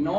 9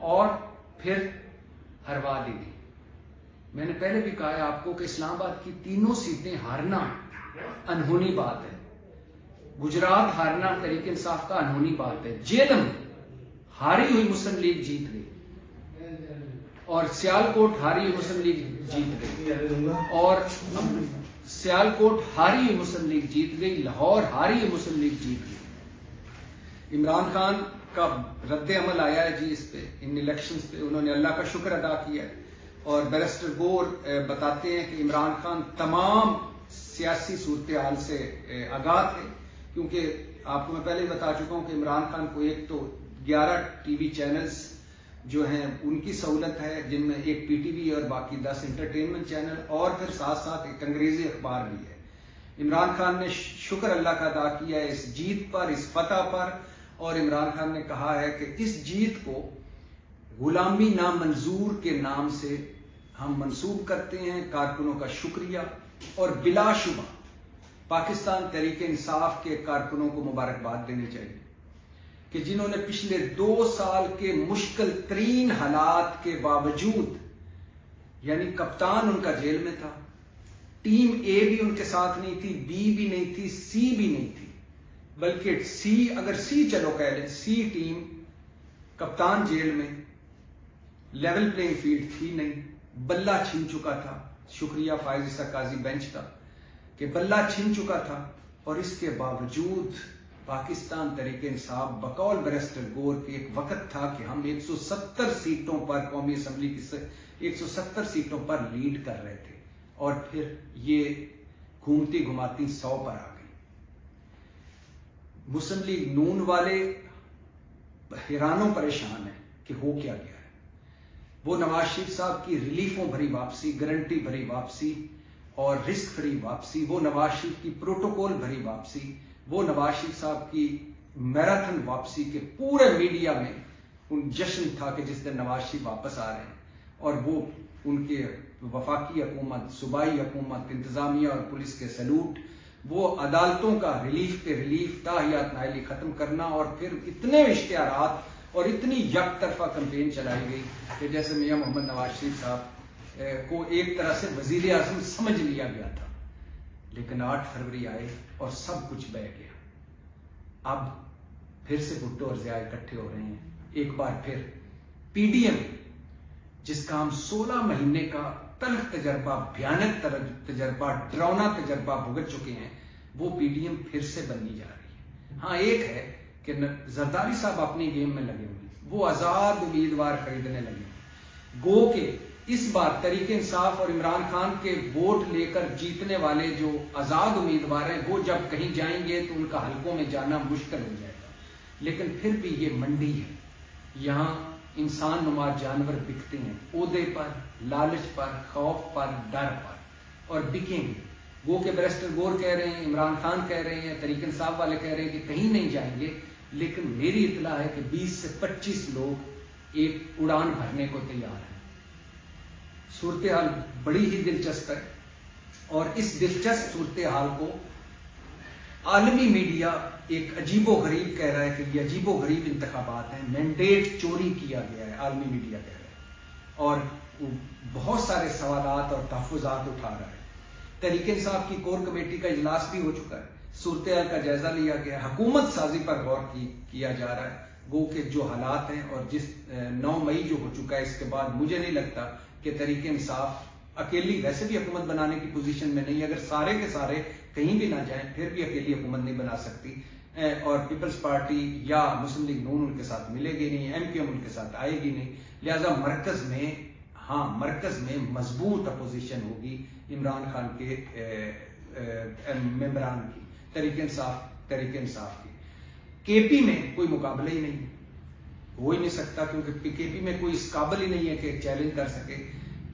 اور پھر ہروا دی تھی. میں نے پہلے بھی کہا ہے آپ کو کہ اسلام آباد کی تینوں سیٹیں ہارنا انہونی بات ہے. گجرات ہارنا تحریک انصاف کا انہونی بات ہے. جیلم ہاری ہوئی مسلم لیگ جیت گئی, اور سیالکوٹ ہاری ہوئی مسلم لیگ جیت گئی, اور سیالکوٹ ہاری ہوئی مسلم لیگ جیت گئی, لاہور ہاری ہوئی مسلم لیگ جیت گئی. عمران خان کا رد عمل آیا ہے جی اس پہ, ان الیکشنز پہ انہوں نے اللہ کا شکر ادا کیا ہے, اور بیرسٹر گور بتاتے ہیں کہ عمران خان تمام سیاسی صورتحال سے آگاہ تھے, کیونکہ آپ کو میں پہلے ہی بتا چکا ہوں کہ عمران خان کو ایک تو 11 ٹی وی چینلز جو ہیں ان کی سہولت ہے, جن میں ایک پی ٹی وی اور باقی 10 انٹرٹینمنٹ چینل, اور پھر ساتھ ساتھ ایک انگریزی اخبار بھی ہے. عمران خان نے شکر اللہ کا ادا کیا ہے اس جیت پر, اس فتح پر, اور عمران خان نے کہا ہے کہ اس جیت کو غلامی نامنظور کے نام سے ہم منسوب کرتے ہیں. کارکنوں کا شکریہ, اور بلا شبہ پاکستان تحریک انصاف کے کارکنوں کو مبارکباد دینی چاہیے کہ جنہوں نے پچھلے 2 سال کے مشکل ترین حالات کے باوجود, یعنی کپتان ان کا جیل میں تھا, ٹیم اے بھی ان کے ساتھ نہیں تھی, بی بھی نہیں تھی, سی بھی نہیں تھی, بلکہ سی, اگر سی چلو کہہ لیں, سی ٹیم, کپتان جیل میں, لیول پلینگ فیلڈ تھی نہیں, بلہ چھن چکا تھا. شکریہ فائز عیسیٰ قاضی بینچ کا کہ بلہ چھن چکا تھا, اور اس کے باوجود پاکستان تحریک انصاف بقول بیرسٹر گور کے ایک وقت تھا کہ ہم 170 سیٹوں پر قومی اسمبلی کی 170 سیٹوں پر لیڈ کر رہے تھے, اور پھر یہ گھومتی گھماتی 100 پر آ گئی. مسلم لیگ نون والے حیران و پریشان ہیں کہ ہو کیا گیا ہے. وہ نواز شریف صاحب کی ریلیفوں بھری واپسی, گارنٹی بھری واپسی اور رسک فری واپسی, وہ نواز شریف کی پروٹوکول بھری واپسی, وہ نواز شریف صاحب کی میراتھن واپسی کے پورے میڈیا میں ان جشن تھا کہ جس دن نواز شریف واپس آ رہے ہیں, اور وہ ان کے وفاقی حکومت, صوبائی حکومت, انتظامیہ اور پولیس کے سلوٹ, وہ عدالتوں کا ریلیف پہ ریلیف, تاحیات نااہلی ختم کرنا, اور پھر اتنے اشتہارات اور اتنی یک طرفہ کمپین چلائی گئی کہ جیسے میاں محمد نواز شریف صاحب کو ایک طرح سے وزیر اعظم سمجھ لیا گیا تھا. لیکن 8 فروری آئے اور سب کچھ بہ گیا. اب پھر سے بھٹو اور ضیاء اکٹھے ہو رہے ہیں. ایک بار پھر پی ڈی ایم, جس کا ہم 16 مہینے کا تلخ تجربہ, بھیانک تجربہ, ڈراؤنا تجربہ بھگت چکے ہیں, وہ پی ڈی ایم پھر سے بننی جا رہی ہے. ہاں ایک ہے کہ زرداری صاحب اپنی گیم میں لگے ہوئے, وہ آزاد امیدوار خریدنے لگے, گو کہ اس بار تحریک انصاف اور عمران خان کے ووٹ لے کر جیتنے والے جو آزاد امیدوار ہیں, وہ جب کہیں جائیں گے تو ان کا حلقوں میں جانا مشکل ہو جائے گا. لیکن پھر بھی یہ منڈی ہے, یہاں انسان نما جانور بکتے ہیں, عہدے پر, لالچ پر, خوف پر, ڈر پر, اور بکیں گے. وہ کہ بیرسٹر گور کہہ رہے ہیں, عمران خان کہہ رہے ہیں, تحریک انصاف والے کہہ رہے ہیں کہ کہیں نہیں جائیں گے, لیکن میری اطلاع ہے کہ 20 سے 25 لوگ ایک اڑان بھرنے کو تیار ہیں. صورتحال بڑی ہی دلچسپ ہے, اور اس دلچسپ صورتحال کو عالمی میڈیا ایک عجیب و غریب کہہ رہا ہے کہ یہ عجیب و غریب انتخابات ہیں, مینڈیٹ چوری کیا گیا ہے, عالمی میڈیا کہہ رہا ہے, اور بہت سارے سوالات اور تحفظات اٹھا رہا ہے. تحریک انصاف کی کور کمیٹی کا اجلاس بھی ہو چکا ہے, صورتحال کا جائزہ لیا گیا, حکومت سازی پر غور کیا جا رہا ہے. گو کہ جو حالات ہیں اور جس 9 مئی جو ہو چکا ہے, اس کے بعد مجھے نہیں لگتا کہ تحریک انصاف اکیلی, ویسے بھی حکومت بنانے کی پوزیشن میں نہیں, اگر سارے کے سارے کہیں بھی نہ جائیں پھر بھی اکیلی حکومت نہیں بنا سکتی, اور پیپلز پارٹی یا مسلم لیگ نون ان کے ساتھ ملے گی نہیں, ایم کیو ایم ان کے ساتھ آئے گی نہیں. لہذا مرکز میں, ہاں مرکز میں مضبوط اپوزیشن ہوگی عمران خان کے ممبران کی, تحریک انصاف کی. کے پی میں کوئی مقابلہ ہی نہیں, ہو ہی نہیں سکتا, کیونکہ کے پی میں کوئی اس قابل ہی نہیں ہے کہ چیلنج کر سکے.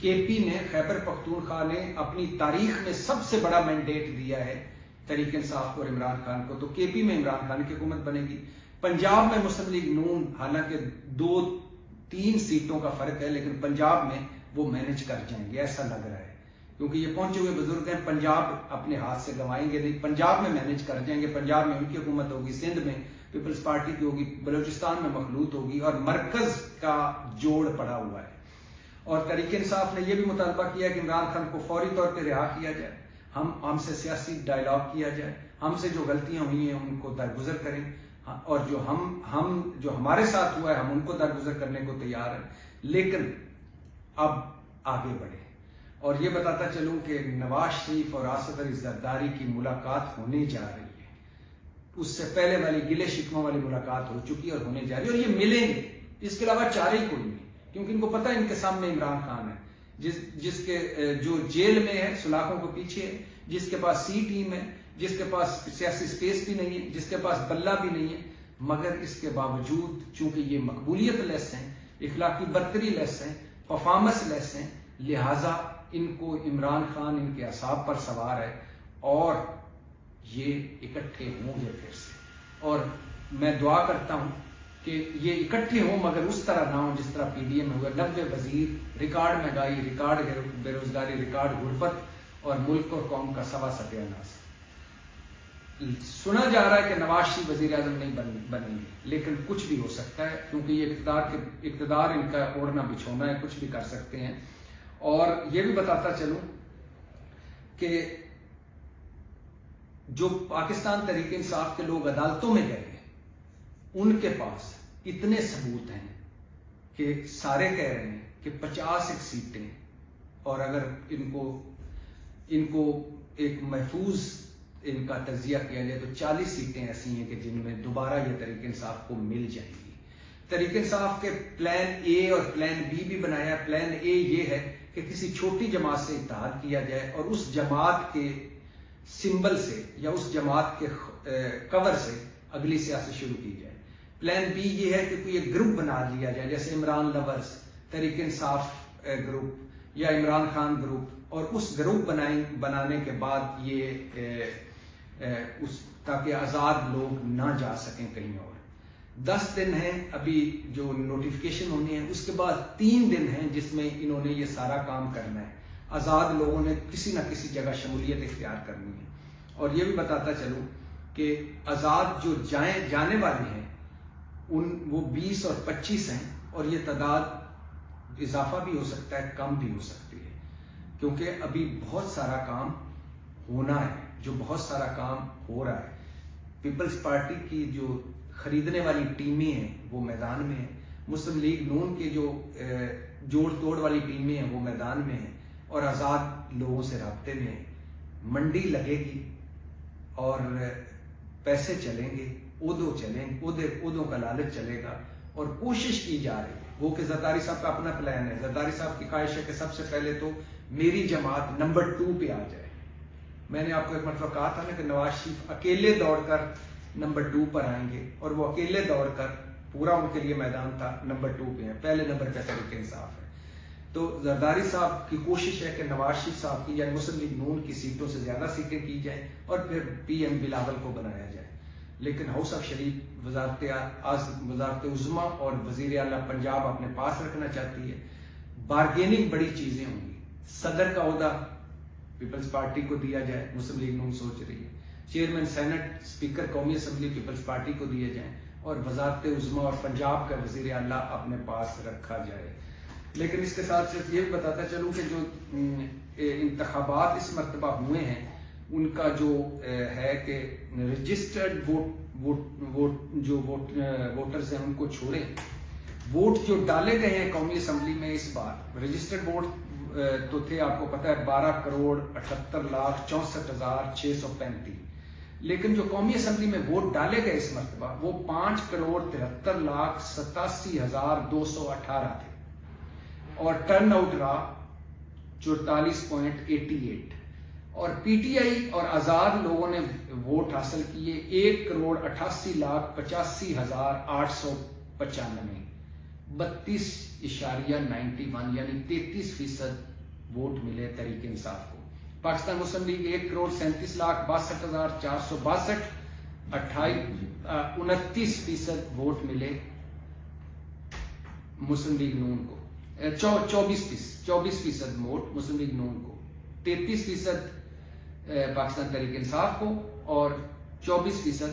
کے پی نے, خیبر پختونخوا نے اپنی تاریخ میں سب سے بڑا مینڈیٹ دیا ہے تحریک انصاف اور عمران خان کو, تو کے پی میں عمران خان کی حکومت بنے گی. پنجاب میں مسلم لیگ نون, حالانکہ 2-3 سیٹوں کا فرق ہے, لیکن پنجاب میں وہ مینج کر جائیں گے ایسا لگ رہا ہے, کیونکہ یہ پہنچے ہوئے بزرگ ہیں, پنجاب اپنے ہاتھ سے گنوائیں گے نہیں, پنجاب میں مینج کر جائیں گے, پنجاب میں ان کی حکومت ہوگی, سندھ میں پیپلز پارٹی کی ہوگی، بلوچستان میں مخلوط ہوگی، اور مرکز کا جوڑ پڑا ہوا ہے۔ اور تحریک انصاف نے یہ بھی مطالبہ کیا کہ عمران خان کو فوری طور پہ رہا کیا جائے، ہم سے سیاسی ڈائلاگ کیا جائے، ہم سے جو غلطیاں ہوئی ہیں ان کو درگزر کریں، اور جو ہمارے ساتھ ہوا ہے ہم ان کو درگزر کرنے کو تیار ہیں، لیکن اب آگے بڑھے۔ اور یہ بتاتا چلوں کہ نواز شریف اور اسد علی زرداری کی ملاقات ہونے جا رہی ہے، اس سے پہلے والی گلے شکووں والی ملاقات ہو چکی اور ہونے جا رہی ہے، اور یہ ملیں گے، اس کے علاوہ چارہ ہی کوئی نہیں، کیونکہ ان کو پتہ ہے ان کے سامنے عمران خان ہے، جس کے جو جیل میں ہے، سلاخوں کو پیچھے ہے، جس کے پاس سی ٹیم ہے، جس کے پاس سیاسی سپیس بھی نہیں ہے، جس کے پاس بلہ بھی نہیں ہے، مگر اس کے باوجود چونکہ یہ مقبولیت لیس ہیں، اخلاقی برتری لیس ہیں، پرفارمنس لیس ہیں، لہٰذا ان کو عمران خان ان کے اعصاب پر سوار ہے، اور یہ اکٹھے ہوں گے پھر سے۔ اور میں دعا کرتا ہوں کہ یہ اکٹھے ہوں، مگر اس طرح نہ ہوں جس طرح پی ڈی ایم میں ہوا، 90 وزیر، ریکارڈ مہنگائی، ریکارڈ بے روزگاری، ریکارڈ غربت، اور ملک اور قوم کا سوا ستیاناش۔ سنا جا رہا ہے کہ نواز شریف وزیر اعظم نہیں بنیں گے، لیکن کچھ بھی ہو سکتا ہے، کیونکہ یہ اقتدار ان کا اوڑھنا بچھونا ہے، کچھ بھی کر سکتے ہیں۔ اور یہ بھی بتاتا چلوں کہ جو پاکستان تحریک انصاف کے لوگ عدالتوں میں گئے ہیں، ان کے پاس اتنے ثبوت ہیں کہ سارے کہہ رہے ہیں کہ 51 سیٹیں، اور اگر ان کو ایک محفوظ ان کا تجزیہ کیا جائے تو 40 سیٹیں ایسی ہیں کہ جن میں دوبارہ یہ تحریک انصاف کو مل جائیں گی۔ تحریک انصاف کے پلان اے اور پلان بی بھی بنایا۔ پلان اے یہ ہے کہ کسی چھوٹی جماعت سے اتحاد کیا جائے اور اس جماعت کے سمبل سے یا اس جماعت کے کور سے اگلی سیاست شروع کی جائے۔ پلان بی یہ ہے کہ کوئی ایک گروپ بنا لیا جائے، جیسے عمران لورز، تحریک انصاف گروپ یا عمران خان گروپ، اور اس گروپ بنانے کے بعد یہ تاکہ آزاد لوگ نہ جا سکیں کہیں اور۔ 10 دن ہیں ابھی جو نوٹیفیکیشن ہونی ہے، اس کے بعد 3 دن ہیں جس میں انہوں نے یہ سارا کام کرنا ہے۔ آزاد لوگوں نے کسی نہ کسی جگہ شمولیت اختیار کرنی ہے۔ اور یہ بھی بتاتا چلوں کہ آزاد جو جانے والے ہیں وہ 20 اور 25 ہیں، اور یہ تعداد اضافہ بھی ہو سکتا ہے، کم بھی ہو سکتی ہے، کیونکہ ابھی بہت سارا کام ہونا ہے، جو بہت سارا کام ہو رہا ہے۔ پیپلز پارٹی کی جو خریدنے والی ٹیمیں ہیں وہ میدان میں ہیں، مسلم لیگ نون کے جو جوڑ توڑ والی ٹیمیں ہیں وہ میدان میں ہیں، اور آزاد لوگوں سے رابطے میں ہیں۔ منڈی لگے گی اور پیسے چلیں گے، عہدوں کا لالچ چلے گا، اور کوشش کی جا رہی ہے وہ کہ زرداری صاحب کا اپنا پلان ہے۔ زرداری صاحب کی خواہش ہے کہ سب سے پہلے تو میری جماعت نمبر 2 پہ آ جائے۔ میں نے آپ کو ایک مرتبہ کہا تھا نا کہ نواز شریف اکیلے دوڑ کر نمبر 2 پر آئیں گے، اور وہ اکیلے دوڑ کر پورا ان کے لیے میدان تھا نمبر 2 پہ ہیں، پہلے نمبر پہ تحریک انصاف ہے۔ تو زرداری صاحب کی کوشش ہے کہ نواز شریف صاحب کی یعنی مسلم لیگ نون کی سیٹوں سے زیادہ سیٹیں کی جائیں اور پھر پی ایم بلاول کو بنایا جائے۔ لیکن ہاؤس آف شریف وزارت عظمیٰ اور وزیر اعلیٰ پنجاب اپنے پاس رکھنا چاہتی ہے۔ بارگیننگ بڑی چیزیں ہوں گی۔ صدر کا عہدہ پیپلز پارٹی کو دیا جائے، مسلم لیگ نون سوچ رہی ہے۔ چیئرمین سینٹ، اسپیکر قومی اسمبلی پیپلز پارٹی کو دیے جائیں، اور وزارت عظمیٰ اور پنجاب کا وزیر اعلیٰ اپنے پاس رکھا جائے۔ لیکن اس کے ساتھ ساتھ یہ بتاتا چلوں کہ جو انتخابات اس مرتبہ ہوئے ہیں ان کا جو ہے کہ رجسٹرڈ ووٹرز ہیں ان کو چھوڑیں۔ ووٹ جو ڈالے گئے ہیں قومی اسمبلی میں اس بار رجسٹرڈ ووٹ تو تھے، آپ کو پتا ہے 12,78,64,635، لیکن جو قومی اسمبلی میں ووٹ ڈالے گئے اس مرتبہ وہ 5,73,87,218 تھے، اور ٹرن آؤٹ رہا 44.88، اور پی ٹی آئی اور آزاد لوگوں نے ووٹ حاصل کیے 1,88,85,895، 32.91 یعنی 33% ووٹ ملے تحریک انصاف کو۔ پاکستان مسلم لیگ 1,37,62,462، 29% ووٹ ملے مسلم لیگ نون کو، 24% ووٹ مسلم لیگ نون کو، 33% پاکستان تحریک انصاف کو، اور 24%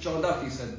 14%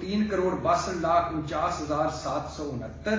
3,62,49,769,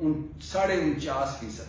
49.5%।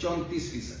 34%।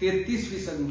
33%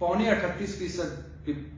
37.25%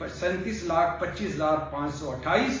37,25,528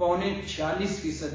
46.5%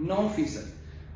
9%।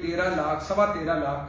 13,13,00,000